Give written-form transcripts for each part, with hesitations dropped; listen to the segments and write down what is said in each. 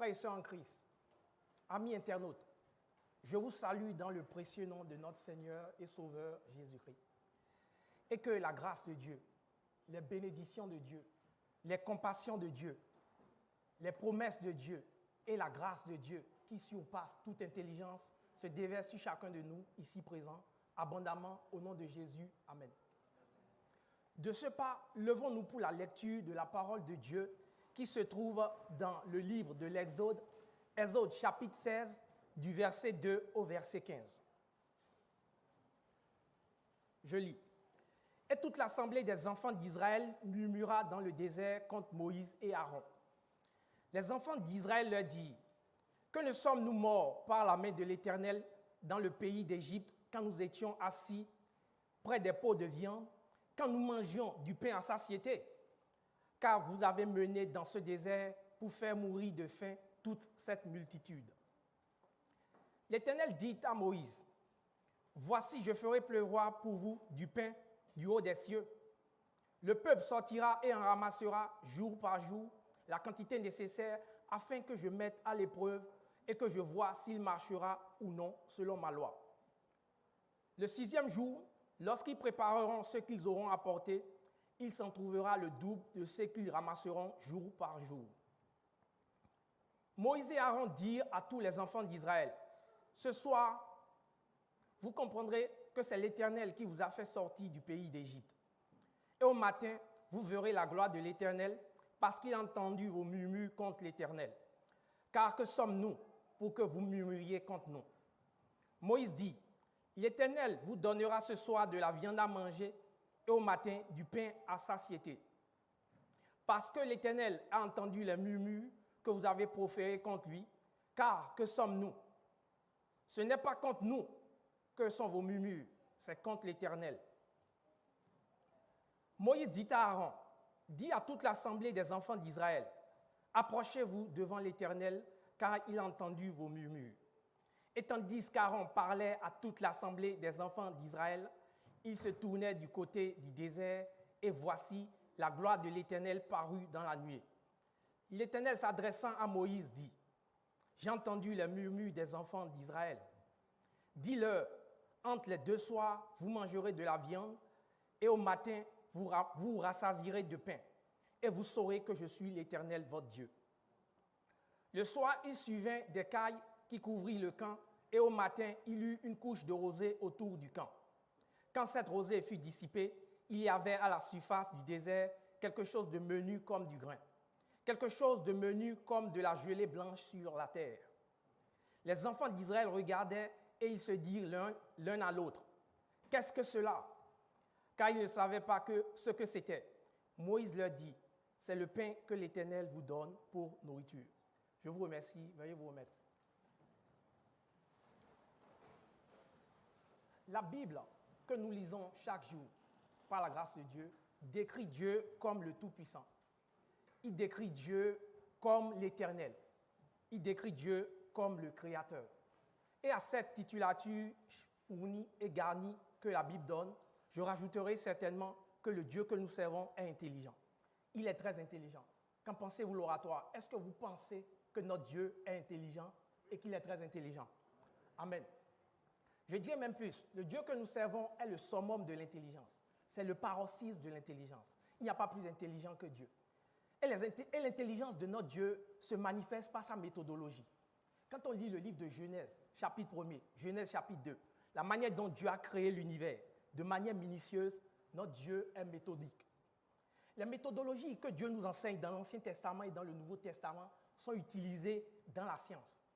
Frères et sœurs en Christ, amis internautes, je vous salue dans le précieux nom de notre Seigneur et Sauveur Jésus-Christ. Et que la grâce de Dieu, les bénédictions de Dieu, les compassions de Dieu, les promesses de Dieu et la grâce de Dieu qui surpasse toute intelligence se déversent sur chacun de nous ici présents, abondamment au nom de Jésus. Amen. De ce pas, levons-nous pour la lecture de la parole de Dieu qui se trouve dans le livre de l'Exode, Exode chapitre 16, du verset 2 au verset 15. Je lis. Et toute l'assemblée des enfants d'Israël murmura dans le désert contre Moïse et Aaron. Les enfants d'Israël leur dirent, « Que ne sommes-nous morts par la main de l'Éternel dans le pays d'Égypte quand nous étions assis près des pots de viande, quand nous mangions du pain à satiété? Car vous avez mené dans ce désert pour faire mourir de faim toute cette multitude. » L'Éternel dit à Moïse, « Voici, je ferai pleuvoir pour vous du pain du haut des cieux. Le peuple sortira et en ramassera jour par jour la quantité nécessaire afin que je mette à l'épreuve et que je vois s'il marchera ou non selon ma loi. Le 6e jour, lorsqu'ils prépareront ce qu'ils auront apporté, il s'en trouvera le double de ce qu'ils ramasseront jour par jour. » Moïse et Aaron dirent à tous les enfants d'Israël, « Ce soir, vous comprendrez que c'est l'Éternel qui vous a fait sortir du pays d'Égypte. Et au matin, vous verrez la gloire de l'Éternel parce qu'il a entendu vos murmures contre l'Éternel. Car que sommes-nous pour que vous murmuriez contre nous? » Moïse dit, « L'Éternel vous donnera ce soir de la viande à manger et au matin du pain à satiété. Parce que l'Éternel a entendu les murmures que vous avez proférés contre lui, car que sommes-nous? Ce n'est pas contre nous que sont vos murmures, c'est contre l'Éternel. » Moïse dit à Aaron, « Dis à toute l'assemblée des enfants d'Israël, approchez-vous devant l'Éternel, car il a entendu vos murmures. » Et tandis qu'Aaron parlait à toute l'assemblée des enfants d'Israël, il se tournait du côté du désert, et voici, la gloire de l'Éternel parut dans la nuée. L'Éternel s'adressant à Moïse dit, « J'ai entendu les murmures des enfants d'Israël. Dis-leur, entre les 2 soirs, vous mangerez de la viande, et au matin, vous rassasierez de pain, et vous saurez que je suis l'Éternel, votre Dieu. » Le soir, il survint des cailles qui couvrirent le camp, et au matin, il eut une couche de rosée autour du camp. Quand cette rosée fut dissipée, il y avait à la surface du désert quelque chose de menu comme du grain, quelque chose de menu comme de la gelée blanche sur la terre. Les enfants d'Israël regardaient et ils se dirent l'un à l'autre, « Qu'est-ce que cela ?» Car ils ne savaient pas ce que c'était. Moïse leur dit, « C'est le pain que l'Éternel vous donne pour nourriture. » Je vous remercie. Veuillez vous remettre. La Bible que nous lisons chaque jour, par la grâce de Dieu, décrit Dieu comme le Tout-Puissant. Il décrit Dieu comme l'Éternel. Il décrit Dieu comme le Créateur. Et à cette titulature fournie et garnie que la Bible donne, je rajouterai certainement que le Dieu que nous servons est intelligent. Il est très intelligent. Qu'en pensez-vous l'oratoire? Est-ce que vous pensez que notre Dieu est intelligent et qu'il est très intelligent? Amen. Je dirais même plus, le Dieu que nous servons est le summum de l'intelligence. C'est le paroxysme de l'intelligence. Il n'y a pas plus intelligent que Dieu. Et l'intelligence de notre Dieu se manifeste par sa méthodologie. Quand on lit le livre de Genèse, chapitre 1er, Genèse chapitre 2, la manière dont Dieu a créé l'univers, de manière minutieuse, notre Dieu est méthodique. Les méthodologies que Dieu nous enseigne dans l'Ancien Testament et dans le Nouveau Testament sont utilisées dans la science.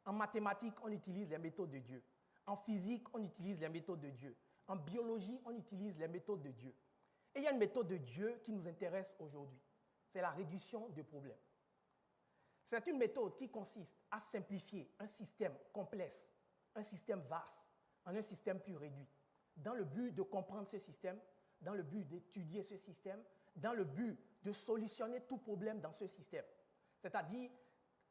En mathématiques, on utilise les méthodes de Dieu. En physique, on utilise les méthodes de Dieu. En biologie, on utilise les méthodes de Dieu. Et il y a une méthode de Dieu qui nous intéresse aujourd'hui. C'est la réduction de problèmes. C'est une méthode qui consiste à simplifier un système complexe, un système vaste, en un système plus réduit, dans le but de comprendre ce système, dans le but d'étudier ce système, dans le but de solutionner tout problème dans ce système. C'est-à-dire,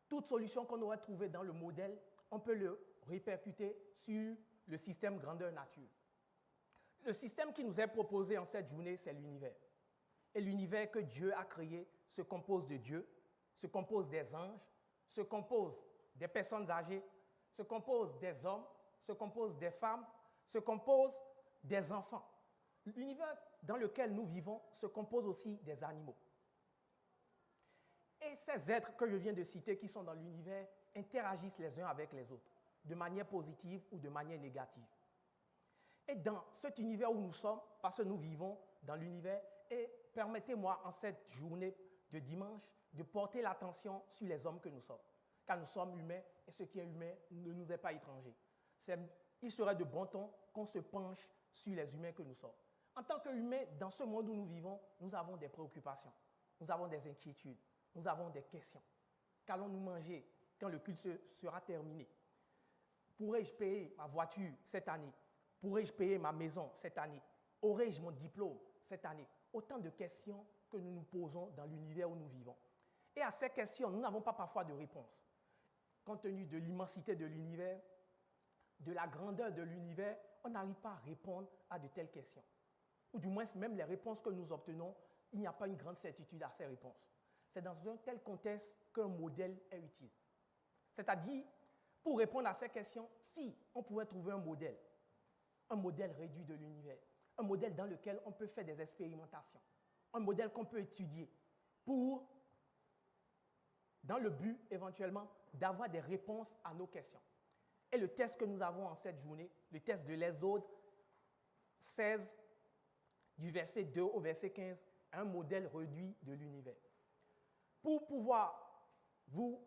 toute solution qu'on aurait trouvée dans le modèle, on peut le répercuter sur le système grandeur nature. Le système qui nous est proposé en cette journée, c'est l'univers. Et l'univers que Dieu a créé se compose de Dieu, se compose des anges, se compose des personnes âgées, se compose des hommes, se compose des femmes, se compose des enfants. L'univers dans lequel nous vivons se compose aussi des animaux. Et ces êtres que je viens de citer qui sont dans l'univers interagissent les uns avec les autres, de manière positive ou de manière négative. Et dans cet univers où nous sommes, parce que nous vivons dans l'univers, et permettez-moi en cette journée de dimanche de porter l'attention sur les hommes que nous sommes. Car nous sommes humains et ce qui est humain ne nous est pas étranger. Il serait de bon ton qu'on se penche sur les humains que nous sommes. En tant qu'humains, dans ce monde où nous vivons, nous avons des préoccupations, nous avons des inquiétudes, nous avons des questions. Qu'allons-nous manger quand le culte sera terminé? Pourrais-je payer ma voiture cette année? Pourrais-je payer ma maison cette année? Aurais-je mon diplôme cette année? Autant de questions que nous nous posons dans l'univers où nous vivons. Et à ces questions, nous n'avons pas parfois de réponse. Compte tenu de l'immensité de l'univers, de la grandeur de l'univers, on n'arrive pas à répondre à de telles questions. Ou du moins, même les réponses que nous obtenons, il n'y a pas une grande certitude à ces réponses. C'est dans un tel contexte qu'un modèle est utile. C'est-à-dire, pour répondre à ces questions, si on pouvait trouver un modèle réduit de l'univers, un modèle dans lequel on peut faire des expérimentations, un modèle qu'on peut étudier dans le but éventuellement d'avoir des réponses à nos questions. Et le test que nous avons en cette journée, le test de l'Exode 16, du verset 2 au verset 15, un modèle réduit de l'univers. Pour pouvoir vous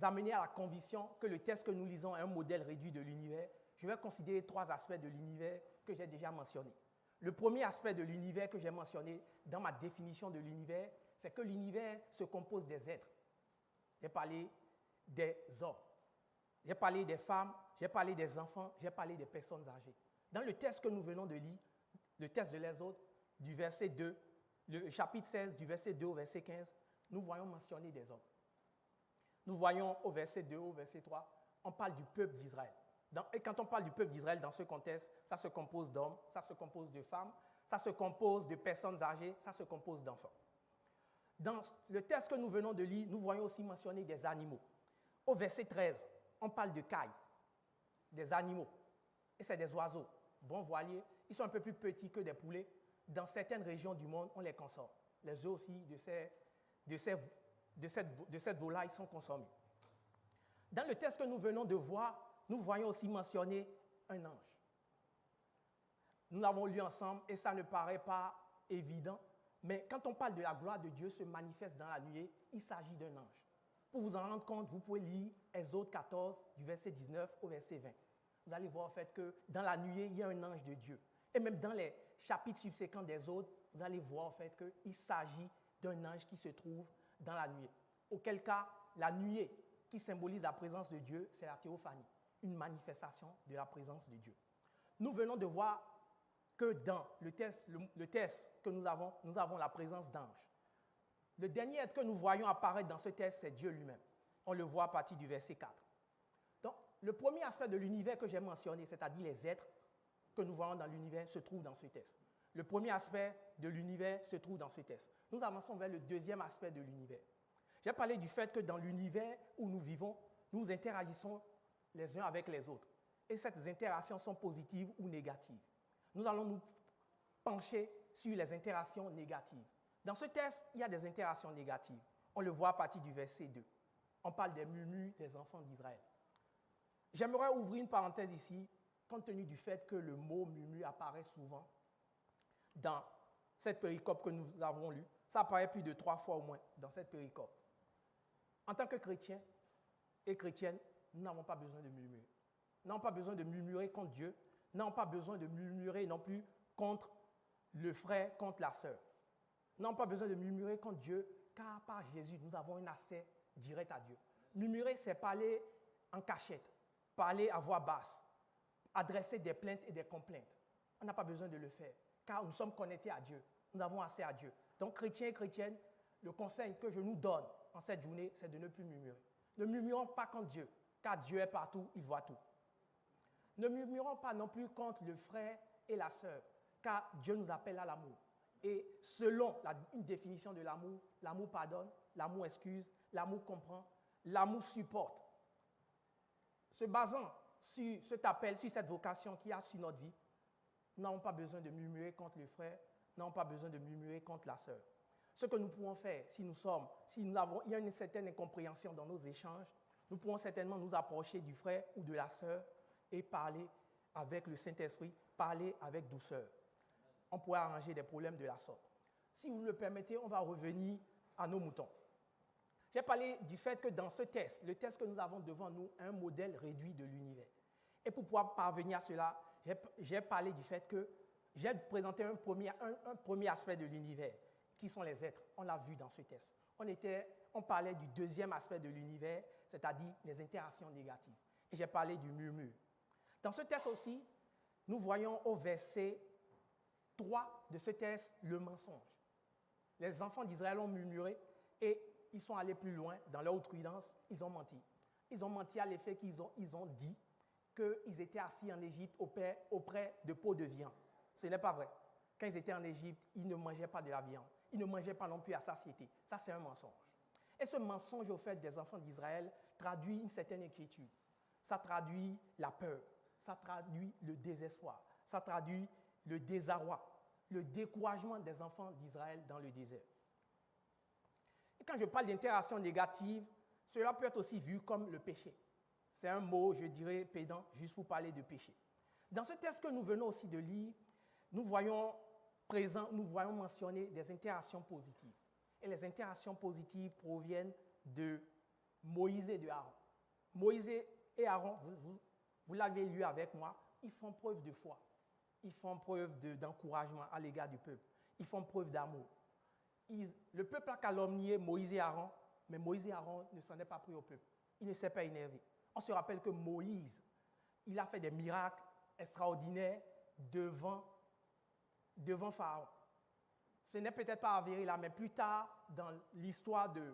amener à la conviction que le test que nous lisons est un modèle réduit de l'univers, je vais considérer 3 aspects de l'univers que j'ai déjà mentionnés. Le premier aspect de l'univers que j'ai mentionné dans ma définition de l'univers, c'est que l'univers se compose des êtres. J'ai parlé des hommes, j'ai parlé des femmes, j'ai parlé des enfants, j'ai parlé des personnes âgées. Dans le texte que nous venons de lire, le texte de l'Exode, du verset 2, le chapitre 16, du verset 2 au verset 15, nous voyons mentionner des hommes. Nous voyons au verset 2, au verset 3, on parle du peuple d'Israël. Et quand on parle du peuple d'Israël dans ce contexte, ça se compose d'hommes, ça se compose de femmes, ça se compose de personnes âgées, ça se compose d'enfants. Dans le texte que nous venons de lire, nous voyons aussi mentionner des animaux. Au verset 13, on parle de cailles, des animaux. Et c'est des oiseaux, bons voiliers. Ils sont un peu plus petits que des poulets. Dans certaines régions du monde, on les consomme. Les œufs aussi de cette volaille sont consommés. Dans le texte que nous venons de voir, nous voyons aussi mentionner un ange. Nous l'avons lu ensemble et ça ne paraît pas évident, mais quand on parle de la gloire de Dieu se manifeste dans la nuée, il s'agit d'un ange. Pour vous en rendre compte, vous pouvez lire Exode 14, du verset 19 au verset 20. Vous allez voir en fait que dans la nuée, il y a un ange de Dieu. Et même dans les chapitres subséquents d'Exode, vous allez voir en fait qu'il s'agit d'un ange qui se trouve dans la nuée. Auquel cas, la nuée qui symbolise la présence de Dieu, c'est la théophanie, une manifestation de la présence de Dieu. Nous venons de voir que dans le test que nous avons la présence d'anges. Le dernier être que nous voyons apparaître dans ce test, c'est Dieu lui-même. On le voit à partir du verset 4. Donc, le premier aspect de l'univers que j'ai mentionné, c'est-à-dire les êtres que nous voyons dans l'univers, se trouve dans ce test. Le premier aspect de l'univers se trouve dans ce test. Nous avançons vers le deuxième aspect de l'univers. J'ai parlé du fait que dans l'univers où nous vivons, nous interagissons les uns avec les autres. Et ces interactions sont positives ou négatives. Nous allons nous pencher sur les interactions négatives. Dans ce texte, il y a des interactions négatives. On le voit à partir du verset 2. On parle des murmures des enfants d'Israël. J'aimerais ouvrir une parenthèse ici, compte tenu du fait que le mot murmure apparaît souvent dans cette péricope que nous avons lue. Ça apparaît plus de 3 fois au moins dans cette péricope. En tant que chrétiens et chrétiennes, nous n'avons pas besoin de murmurer. Nous n'avons pas besoin de murmurer contre Dieu. Nous n'avons pas besoin de murmurer non plus contre le frère, contre la sœur. Nous n'avons pas besoin de murmurer contre Dieu, car par Jésus, nous avons un accès direct à Dieu. Murmurer, c'est parler en cachette, parler à voix basse, adresser des plaintes et des complaintes. On n'a pas besoin de le faire, car nous sommes connectés à Dieu. Nous avons accès à Dieu. Donc, chrétiens et chrétiennes, le conseil que je nous donne en cette journée, c'est de ne plus murmurer. Ne murmurons pas contre Dieu, car Dieu est partout, il voit tout. Ne murmurons pas non plus contre le frère et la sœur, car Dieu nous appelle à l'amour. Et selon une définition de l'amour, l'amour pardonne, l'amour excuse, l'amour comprend, L'amour supporte. Se basant sur cet appel, sur cette vocation qu'il y a sur notre vie, nous n'avons pas besoin de murmurer contre le frère, nous n'avons pas besoin de murmurer contre la sœur. Ce que nous pouvons faire, il y a une certaine incompréhension dans nos échanges, nous pouvons certainement nous approcher du frère ou de la sœur et parler avec le Saint-Esprit, parler avec douceur. On pourrait arranger des problèmes de la sorte. Si vous le permettez, on va revenir à nos moutons. J'ai parlé du fait que dans ce test, le test que nous avons devant nous, un modèle réduit de l'univers. Et pour pouvoir parvenir à cela, j'ai parlé du fait que j'ai présenté un premier aspect de l'univers, qui sont les êtres. On l'a vu dans ce test. On parlait du deuxième aspect de l'univers, c'est-à-dire les interactions négatives. Et j'ai parlé du murmure. Dans ce test aussi, nous voyons au verset 3 de ce test le mensonge. Les enfants d'Israël ont murmuré et ils sont allés plus loin dans leur outrecuidance, ils ont menti. Ils ont menti à l'effet qu'ils ont dit qu'ils étaient assis en Égypte auprès de pots de viande. Ce n'est pas vrai. Quand ils étaient en Égypte, ils ne mangeaient pas de la viande. Ils ne mangeaient pas non plus à satiété. Ça, c'est un mensonge. Et ce mensonge, au fait, des enfants d'Israël traduit une certaine inquiétude. Ça traduit la peur. Ça traduit le désespoir. Ça traduit le désarroi, le découragement des enfants d'Israël dans le désert. Et quand je parle d'interaction négative, cela peut être aussi vu comme le péché. C'est un mot, je dirais, pédant, juste pour parler de péché. Dans ce texte que nous venons aussi de lire, nous voyons mentionner des interactions positives. Et les interactions positives proviennent de Moïse et de Aaron. Moïse et Aaron, vous l'avez lu avec moi, ils font preuve de foi. Ils font preuve d'encouragement à l'égard du peuple. Ils font preuve d'amour. Le peuple a calomnié Moïse et Aaron, mais Moïse et Aaron ne s'en est pas pris au peuple. Il ne s'est pas énervé. On se rappelle que Moïse, il a fait des miracles extraordinaires devant Pharaon. Ce n'est peut-être pas avéré là, mais plus tard, dans l'histoire de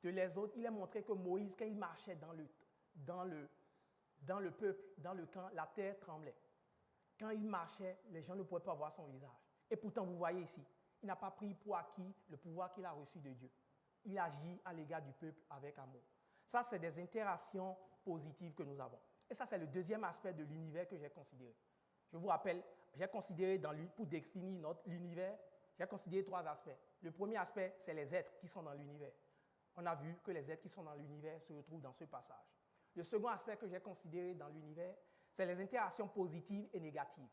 les autres, il est montré que Moïse, quand il marchait dans le peuple, dans le camp, la terre tremblait. Quand il marchait, les gens ne pouvaient pas voir son visage. Et pourtant, vous voyez ici, il n'a pas pris pour acquis le pouvoir qu'il a reçu de Dieu. Il agit à l'égard du peuple avec amour. Ça, c'est des interactions positives que nous avons. Et ça, c'est le deuxième aspect de l'univers que j'ai considéré. Je vous rappelle, j'ai considéré pour définir l'univers, j'ai considéré 3 aspects. Le premier aspect, c'est les êtres qui sont dans l'univers. On a vu que les êtres qui sont dans l'univers se retrouvent dans ce passage. Le second aspect que j'ai considéré dans l'univers, c'est les interactions positives et négatives.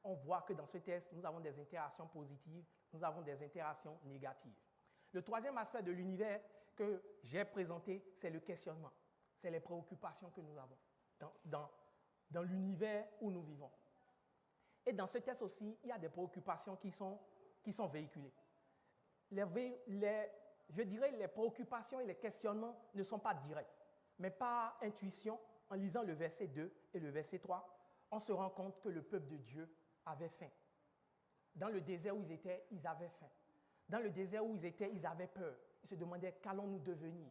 On voit que dans ce texte, nous avons des interactions positives, nous avons des interactions négatives. Le troisième aspect de l'univers que j'ai présenté, c'est le questionnement. C'est les préoccupations que nous avons dans l'univers où nous vivons. Et dans ce texte aussi, il y a des préoccupations qui sont véhiculées. Je dirais les préoccupations et les questionnements ne sont pas directs, mais par intuition, en lisant le verset 2 et le verset 3, on se rend compte que le peuple de Dieu avait faim. Dans le désert où ils étaient, ils avaient faim. Dans le désert où ils étaient, ils avaient peur. Ils se demandaient qu'allons-nous devenir.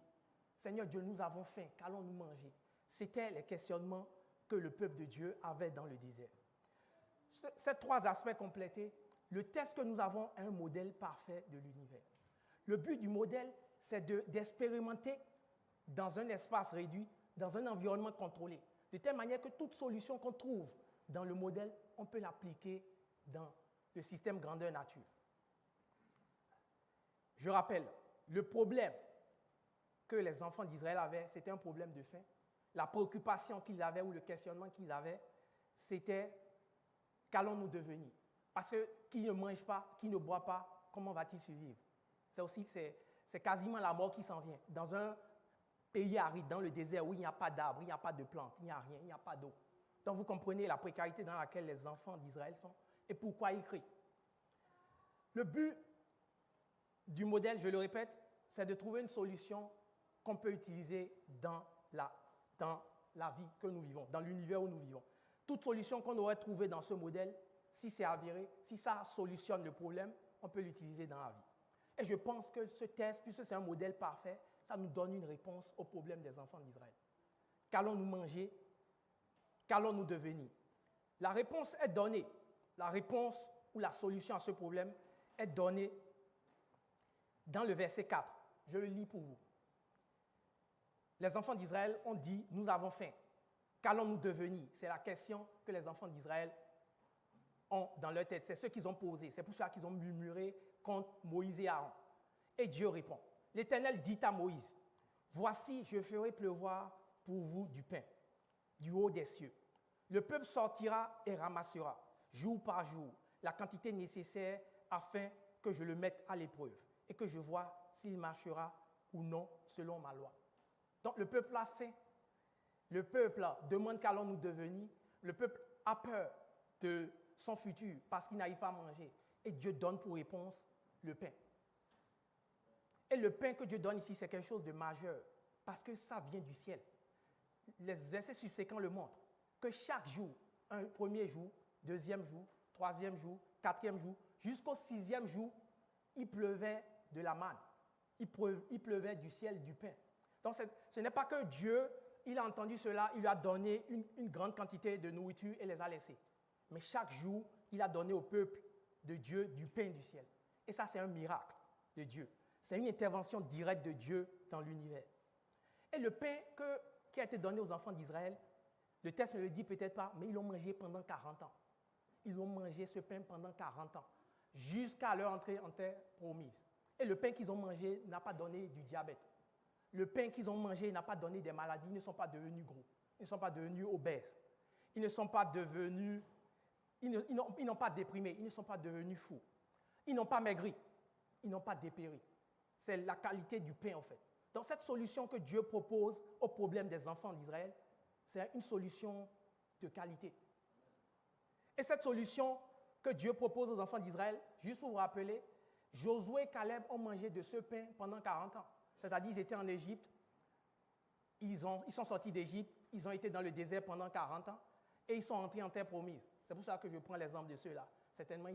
Seigneur Dieu, nous avons faim, qu'allons-nous manger? C'était les questionnements que le peuple de Dieu avait dans le désert. Ces 3 aspects complétés, le texte que nous avons est un modèle parfait de l'univers. Le but du modèle, c'est d'expérimenter dans un espace réduit, dans un environnement contrôlé, de telle manière que toute solution qu'on trouve dans le modèle, on peut l'appliquer dans le système grandeur nature. Je rappelle, le problème que les enfants d'Israël avaient, c'était un problème de faim. La préoccupation qu'ils avaient ou le questionnement qu'ils avaient, c'était qu'allons-nous devenir? Parce que qui ne mange pas, qui ne boit pas, comment va-t-il survivre? C'est aussi que c'est quasiment la mort qui s'en vient. Dans un pays aride, dans le désert où il n'y a pas d'arbres, il n'y a pas de plantes, il n'y a rien, il n'y a pas d'eau. Donc vous comprenez la précarité dans laquelle les enfants d'Israël sont et pourquoi ils crient. Le but du modèle, je le répète, c'est de trouver une solution qu'on peut utiliser dans la vie que nous vivons, dans l'univers où nous vivons. Toute solution qu'on aurait trouvée dans ce modèle, si c'est avéré, si ça solutionne le problème, on peut l'utiliser dans la vie. Et je pense que ce test, puisque c'est un modèle parfait, ça nous donne une réponse au problème des enfants d'Israël. Qu'allons-nous manger? Qu'allons-nous devenir? La réponse est donnée. La réponse ou la solution à ce problème est donnée dans le verset 4. Je le lis pour vous. Les enfants d'Israël ont dit, nous avons faim. Qu'allons-nous devenir? C'est la question que les enfants d'Israël ont dans leur tête. C'est ce qu'ils ont posé. C'est pour ça qu'ils ont murmuré contre Moïse et Aaron. Et Dieu répond. L'Éternel dit à Moïse, voici, je ferai pleuvoir pour vous du pain, du haut des cieux. Le peuple sortira et ramassera, jour par jour, la quantité nécessaire afin que je le mette à l'épreuve et que je vois s'il marchera ou non selon ma loi. Donc le peuple a faim. Le peuple demande qu'allons-nous devenir. Le peuple a peur de son futur parce qu'il n'arrive pas à manger. Et Dieu donne pour réponse le pain. Et le pain que Dieu donne ici, c'est quelque chose de majeur parce que ça vient du ciel. Les versets subséquents le montrent, que chaque jour, un premier jour, deuxième jour, troisième jour, quatrième jour, jusqu'au sixième jour, il pleuvait de la manne. Il pleuvait du ciel du pain. Donc ce n'est pas que Dieu, il a entendu cela, il lui a donné une grande quantité de nourriture et les a laissés. Mais chaque jour, il a donné au peuple de Dieu du pain du ciel. Et ça, c'est un miracle de Dieu. C'est une intervention directe de Dieu dans l'univers. Et le pain qui a été donné aux enfants d'Israël, le texte ne le dit peut-être pas, mais ils l'ont mangé pendant 40 ans. Ils ont mangé ce pain pendant 40 ans, jusqu'à leur entrée en terre promise. Et le pain qu'ils ont mangé n'a pas donné du diabète. Le pain qu'ils ont mangé n'a pas donné des maladies. Ils ne sont pas devenus gros. Ils ne sont pas devenus obèses. Ils ne sont pas devenus... Ils n'ont pas déprimé. Ils ne sont pas devenus fous. Ils n'ont pas maigri. Ils n'ont pas dépéri. C'est la qualité du pain, en fait. Donc, cette solution que Dieu propose au problème des enfants d'Israël, c'est une solution de qualité. Et cette solution que Dieu propose aux enfants d'Israël, juste pour vous rappeler, Josué et Caleb ont mangé de ce pain pendant 40 ans. C'est-à-dire, ils étaient en Égypte, ils sont sortis d'Égypte, ils ont été dans le désert pendant 40 ans et ils sont entrés en terre promise. C'est pour ça que je prends l'exemple de ceux-là. Certainement,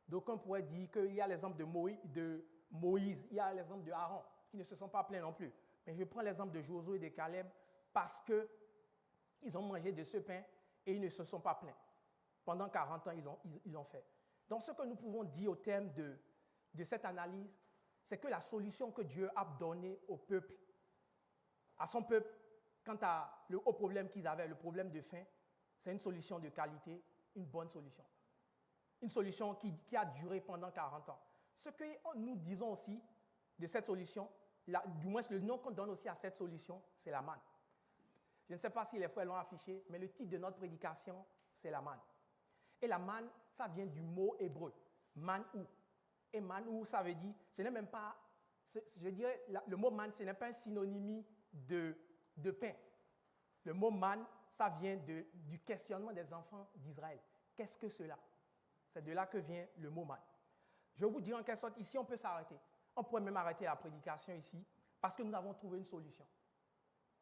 d'aucuns pourraient dire qu'il y a l'exemple de Moïse, il y a l'exemple de Aaron, qui ne se sont pas plaints non plus. Mais je prends l'exemple de Josué et de Caleb parce qu'ils ont mangé de ce pain et ils ne se sont pas plaints. Pendant 40 ans, ils l'ont fait. Donc, ce que nous pouvons dire au terme de cette analyse, c'est que la solution que Dieu a donnée au peuple, à son peuple, quant au problème qu'ils avaient, le problème de faim, c'est une solution de qualité, une bonne solution. Une solution qui a duré pendant 40 ans. Ce que nous disons aussi de cette solution, du moins le nom qu'on donne aussi à cette solution, c'est la manne. Je ne sais pas si les frères l'ont affiché, mais le titre de notre prédication, c'est la manne. Et la manne, ça vient du mot hébreu, manou. Et manou, ça veut dire, ce n'est même pas, je dirais, le mot manne, ce n'est pas un synonyme de pain. Le mot manne, ça vient du questionnement des enfants d'Israël. Qu'est-ce que cela? C'est de là que vient le mot manne. Je vais vous dire en quelque sorte, ici on peut s'arrêter. On pourrait même arrêter la prédication ici, parce que nous avons trouvé une solution.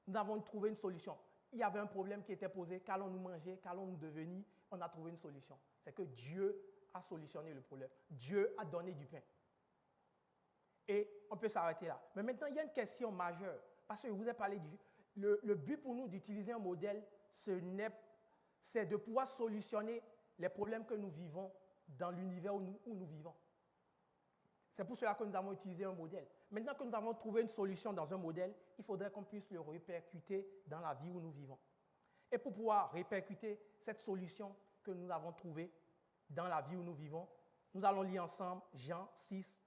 Nous avons trouvé une solution. Il y avait un problème qui était posé, qu'allons-nous manger, qu'allons-nous devenir? On a trouvé une solution. C'est que Dieu a solutionné le problème. Dieu a donné du pain. Et on peut s'arrêter là. Mais maintenant, il y a une question majeure, parce que je vous ai parlé le but pour nous d'utiliser un modèle, c'est de pouvoir solutionner les problèmes que nous vivons dans l'univers où nous vivons. C'est pour cela que nous avons utilisé un modèle. Maintenant que nous avons trouvé une solution dans un modèle, il faudrait qu'on puisse le répercuter dans la vie où nous vivons. Et pour pouvoir répercuter cette solution que nous avons trouvée dans la vie où nous vivons, nous allons lire ensemble Jean 6,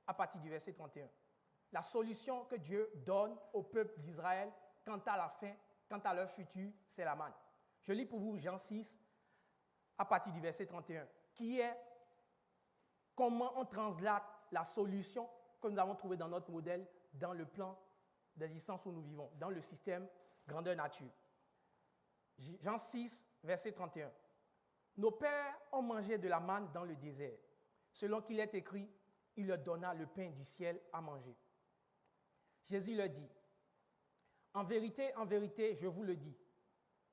à partir du verset 31. La solution que Dieu donne au peuple d'Israël quant à la fin, quant à leur futur, c'est la manne. Je lis pour vous Jean 6, à partir du verset 31, qui est comment on translate la solution que nous avons trouvée dans notre modèle dans le plan d'existence où nous vivons, dans le système grandeur nature. Jean 6, verset 31. Nos pères ont mangé de la manne dans le désert. Selon qu'il est écrit, il leur donna le pain du ciel à manger. Jésus leur dit, en vérité, je vous le dis,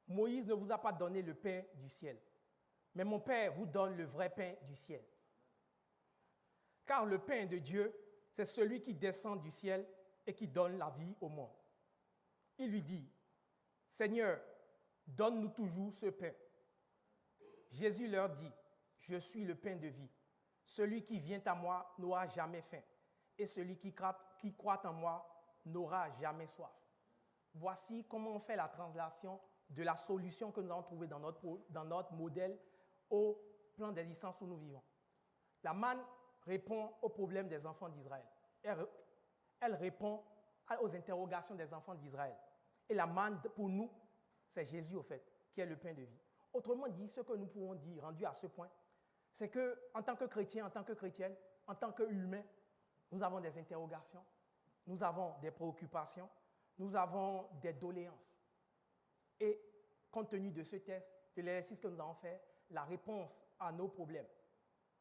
Moïse ne vous a pas donné le pain du ciel, mais mon Père vous donne le vrai pain du ciel. Car le pain de Dieu, c'est celui qui descend du ciel et qui donne la vie au monde. Il lui dit, Seigneur, donne-nous toujours ce pain. Jésus leur dit, je suis le pain de vie. Celui qui vient à moi n'aura jamais faim, et celui qui croit en moi n'aura jamais soif. voici comment on fait la translation de la solution que nous avons trouvée dans notre modèle au plan d'existence où nous vivons. La manne répond aux problèmes des enfants d'Israël. Elle répond aux interrogations des enfants d'Israël. Et la manne, pour nous, c'est Jésus, au fait, qui est le pain de vie. Autrement dit, ce que nous pouvons dire, rendu à ce point, c'est qu'en tant que chrétien, en tant que chrétienne, en tant qu'humain, nous avons des interrogations, nous avons des préoccupations, nous avons des doléances. Et compte tenu de ce test, de l'exercice que nous avons fait, la réponse à nos problèmes,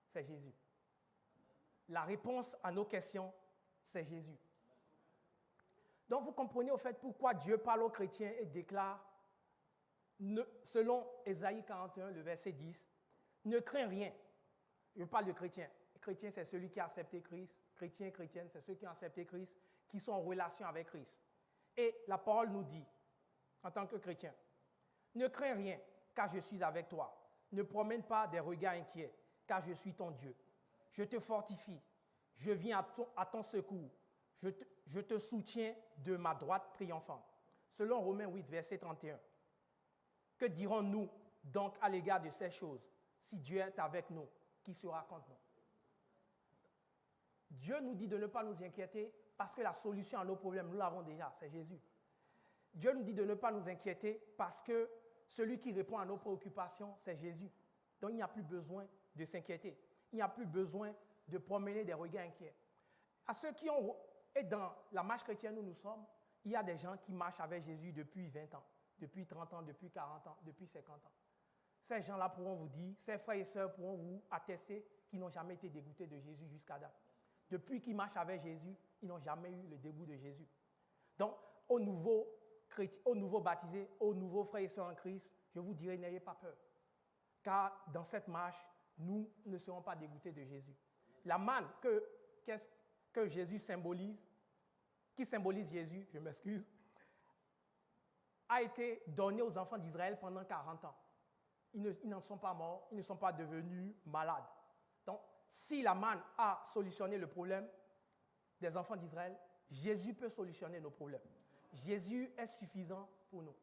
c'est Jésus. La réponse à nos questions, c'est Jésus. Donc vous comprenez au fait pourquoi Dieu parle aux chrétiens et déclare, selon Ésaïe 41, le verset 10, « Ne crains rien ». Je parle de chrétien. Chrétien, c'est celui qui a accepté Christ. Chrétien, chrétienne, c'est ceux qui ont accepté Christ, qui sont en relation avec Christ. Et la parole nous dit, en tant que chrétien, « Ne crains rien, car je suis avec toi. Ne promène pas des regards inquiets, car je suis ton Dieu. Je te fortifie, je viens à ton secours. Je te soutiens de ma droite triomphante. » Selon Romains 8, verset 31. Que dirons-nous donc à l'égard de ces choses? Si Dieu est avec nous, qui sera contre nous? Dieu nous dit de ne pas nous inquiéter parce que la solution à nos problèmes, nous l'avons déjà, c'est Jésus. Dieu nous dit de ne pas nous inquiéter parce que celui qui répond à nos préoccupations, c'est Jésus. Donc il n'y a plus besoin de s'inquiéter. Il n'y a plus besoin de promener des regards inquiets. À ceux qui ont, et dans la marche chrétienne où nous sommes, il y a des gens qui marchent avec Jésus depuis 20 ans, depuis 30 ans, depuis 40 ans, depuis 50 ans. Ces gens-là pourront vous dire, ces frères et sœurs pourront vous attester qu'ils n'ont jamais été dégoûtés de Jésus jusqu'à date. Depuis qu'ils marchent avec Jésus, ils n'ont jamais eu le dégoût de Jésus. Donc, aux nouveaux baptisés, aux nouveaux frères et sœurs en Christ, je vous dirai, n'ayez pas peur. Car dans cette marche, nous ne serons pas dégoûtés de Jésus. La manne que Jésus symbolise, qui symbolise Jésus, je m'excuse, a été donnée aux enfants d'Israël pendant 40 ans. Ils n'en sont pas morts, ils ne sont pas devenus malades. Donc, si la manne a solutionné le problème des enfants d'Israël, Jésus peut solutionner nos problèmes. Jésus est suffisant pour nous.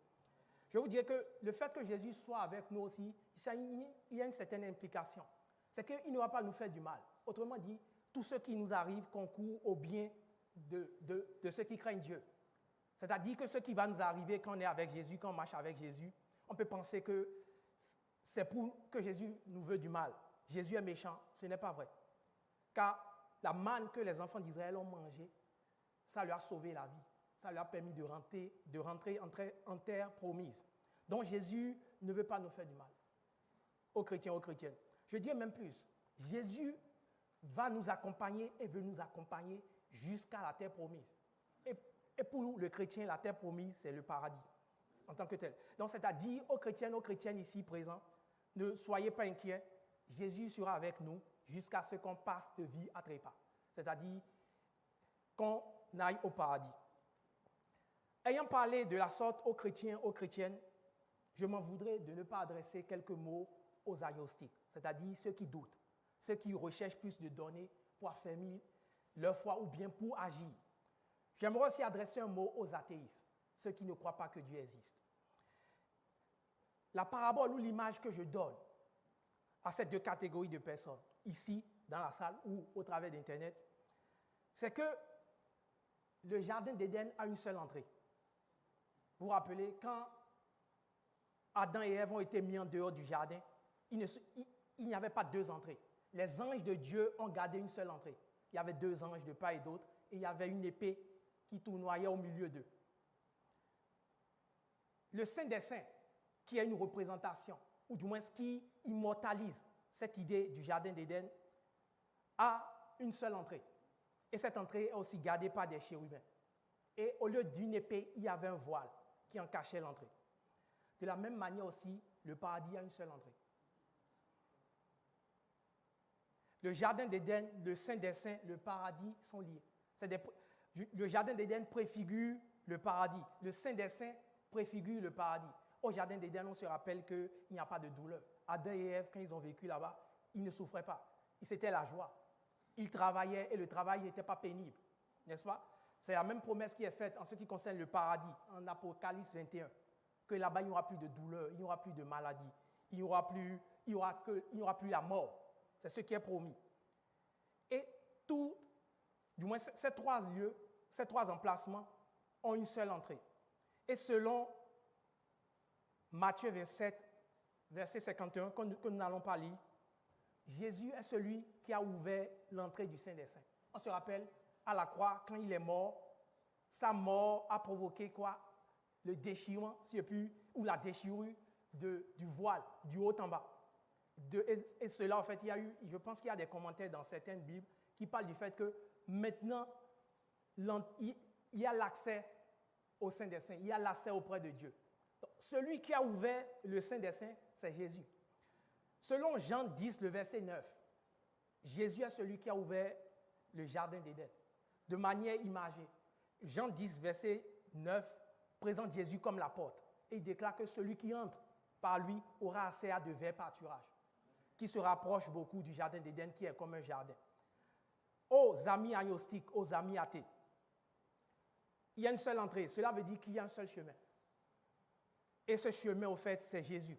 Je vous dirais que le fait que Jésus soit avec nous aussi, il y a une certaine implication. C'est qu'il ne va pas nous faire du mal. Autrement dit, tout ce qui nous arrive concourt au bien de ceux qui craignent Dieu. C'est-à-dire que ce qui va nous arriver quand on est avec Jésus, quand on marche avec Jésus, on peut penser que c'est pour que Jésus nous veut du mal. Jésus est méchant, ce n'est pas vrai. Car la manne que les enfants d'Israël ont mangée, ça leur a sauvé la vie. Ça leur a permis de rentrer en terre promise. Donc Jésus ne veut pas nous faire du mal. Aux chrétiens, aux chrétiennes. Je dirais même plus. Jésus va nous accompagner et veut nous accompagner jusqu'à la terre promise. Et pour nous, le chrétien, la terre promise, c'est le paradis en tant que tel. Donc c'est-à-dire aux chrétiennes ici présents, ne soyez pas inquiets. Jésus sera avec nous jusqu'à ce qu'on passe de vie à trépas. C'est-à-dire qu'on aille au paradis. Ayant parlé de la sorte aux chrétiens, aux chrétiennes, je m'en voudrais de ne pas adresser quelques mots aux agnostiques, c'est-à-dire ceux qui doutent, ceux qui recherchent plus de données pour affermir leur foi ou bien pour agir. J'aimerais aussi adresser un mot aux athéistes, ceux qui ne croient pas que Dieu existe. La parabole ou l'image que je donne à ces deux catégories de personnes, ici, dans la salle ou au travers d'Internet, c'est que le jardin d'Éden a une seule entrée. Vous vous rappelez, quand Adam et Ève ont été mis en dehors du jardin, il n'y avait pas deux entrées. Les anges de Dieu ont gardé une seule entrée. Il y avait deux anges de part et d'autre, et il y avait une épée qui tournoyait au milieu d'eux. Le Saint des Saints, qui est une représentation, ou du moins ce qui immortalise cette idée du jardin d'Éden, a une seule entrée. Et cette entrée est aussi gardée par des chérubins. Et au lieu d'une épée, il y avait un voile qui en cachait l'entrée. De la même manière aussi, le paradis a une seule entrée. Le jardin d'Éden, le Saint des Saints, le paradis sont liés. Le jardin d'Éden préfigure le paradis. Le Saint des Saints préfigure le paradis. Au jardin d'Éden, on se rappelle qu'il n'y a pas de douleur. Adam et Ève, quand ils ont vécu là-bas, ils ne souffraient pas. C'était la joie. Ils travaillaient et le travail n'était pas pénible. N'est-ce pas? C'est la même promesse qui est faite en ce qui concerne le paradis, en Apocalypse 21, que là-bas, il n'y aura plus de douleur, il n'y aura plus de maladie, il n'y aura plus la mort. C'est ce qui est promis. Et du moins ces 3 lieux, ces 3 emplacements ont une seule entrée. Et selon Matthieu 27, verset 51, que nous n'allons pas lire, Jésus est celui qui a ouvert l'entrée du Saint des Saints. On se rappelle, à la croix, quand il est mort, sa mort a provoqué quoi? Le déchirement, si je puis, ou la déchirure du voile, du haut en bas. Et cela, en fait, je pense qu'il y a des commentaires dans certaines Bibles qui parlent du fait que maintenant, il y a l'accès au Saint des Saints, il y a l'accès auprès de Dieu. Donc, celui qui a ouvert le Saint des Saints, c'est Jésus. Selon Jean 10, le verset 9, Jésus est celui qui a ouvert le jardin d'Éden, de manière imagée. Jean 10, verset 9, présente Jésus comme la porte. Et il déclare que celui qui entre par lui aura accès à de verts pâturages, qui se rapprochent beaucoup du jardin d'Éden, qui est comme un jardin. Aux amis agnostiques, aux amis athées, il y a une seule entrée. Cela veut dire qu'il y a un seul chemin. Et ce chemin, au fait, c'est Jésus.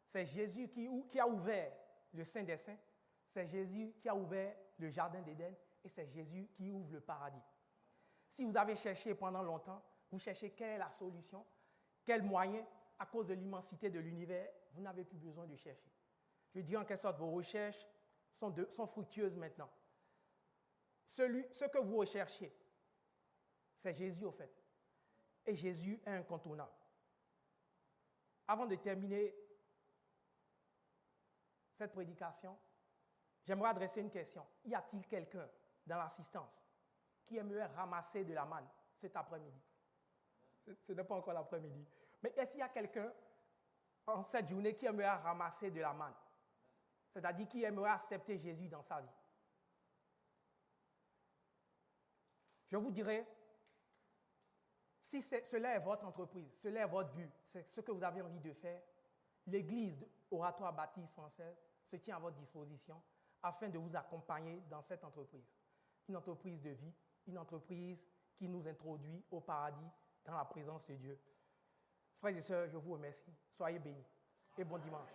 C'est Jésus qui a ouvert le Saint des Saints. C'est Jésus qui a ouvert le jardin d'Éden. Et c'est Jésus qui ouvre le paradis. Si vous avez cherché pendant longtemps, vous cherchez quelle est la solution, quel moyen, à cause de l'immensité de l'univers, vous n'avez plus besoin de chercher. Je dis en quelque sorte, vos recherches sont fructueuses maintenant. Ce que vous recherchez, c'est Jésus au fait. Et Jésus est incontournable. Avant de terminer cette prédication, j'aimerais adresser une question. Y a-t-il quelqu'un dans l'assistance qui aimerait ramasser de la manne cet après-midi? Ce n'est pas encore l'après-midi. Mais est-ce qu'il y a quelqu'un en cette journée qui aimerait ramasser de la manne? C'est-à-dire qui aimerait accepter Jésus dans sa vie? Je vous dirais, si cela est votre entreprise, cela est votre but, c'est ce que vous avez envie de faire, l'Église Oratoire Baptiste française se tient à votre disposition afin de vous accompagner dans cette entreprise. Une entreprise de vie, une entreprise qui nous introduit au paradis dans la présence de Dieu. Frères et sœurs, je vous remercie. Soyez bénis et bon dimanche.